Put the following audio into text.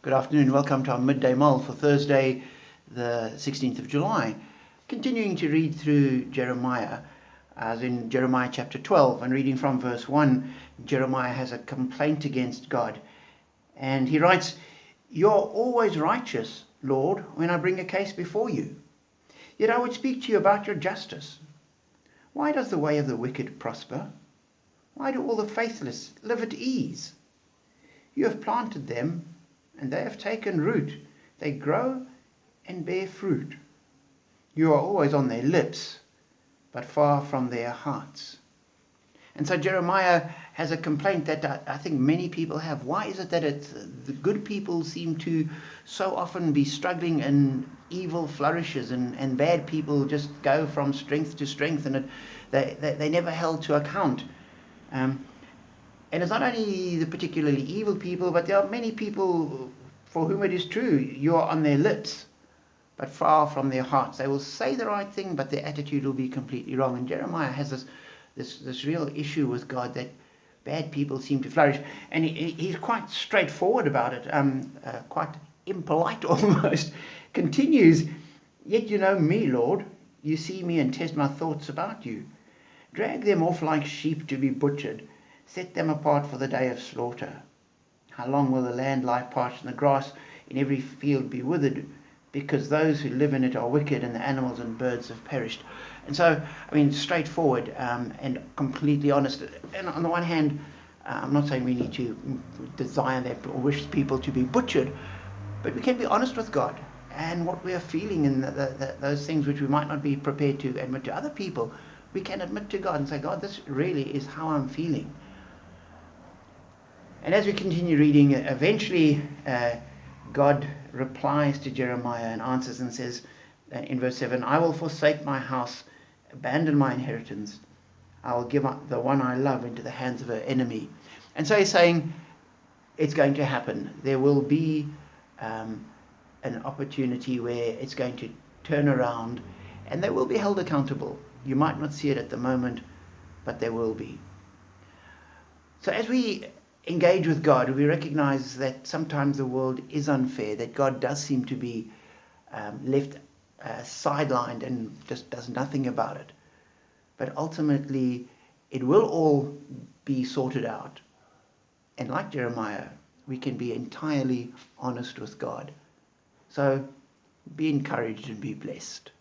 Good afternoon. Welcome to our Midday Mull for Thursday, the 16th of July. Continuing to read through Jeremiah, as in Jeremiah chapter 12, and reading from verse 1, Jeremiah has a complaint against God. And he writes, "You're always righteous, Lord, when I bring a case before you. Yet I would speak to you about your justice. Why does the way of the wicked prosper? Why do all the faithless live at ease? You have planted them, and they have taken root. They grow and bear fruit. You are always on their lips, but far from their hearts." And so Jeremiah has a complaint that I think many people have. Why is it that the good people seem to so often be struggling and evil flourishes, and bad people just go from strength to strength, and they never held to account? And it's not only the particularly evil people, but there are many people for whom it is true. You are on their lips, but far from their hearts. They will say the right thing, but their attitude will be completely wrong. And Jeremiah has this real issue with God, that bad people seem to flourish. And he's quite straightforward about it, quite impolite almost. Continues, "Yet you know me, Lord. You see me and test my thoughts about you. Drag them off like sheep to be butchered. Set them apart for the day of slaughter. How long will the land lie parched and the grass in every field be withered? Because those who live in it are wicked, and the animals and birds have perished." And so, straightforward and completely honest. And on the one hand, I'm not saying we need to desire that or wish people to be butchered, but we can be honest with God and what we are feeling, and those things which we might not be prepared to admit to other people. We can admit to God and say, "God, this really is how I'm feeling." And as we continue reading, eventually God replies to Jeremiah and answers and says in verse 7, "I will forsake my house, abandon my inheritance. I will give up the one I love into the hands of her enemy." And so he's saying it's going to happen. There will be an opportunity where it's going to turn around, and they will be held accountable. You might not see it at the moment, but there will be. So as we engage with God, we recognize that sometimes the world is unfair, that God does seem to be left sidelined and just does nothing about it. But ultimately, it will all be sorted out. And like Jeremiah, we can be entirely honest with God. So be encouraged and be blessed.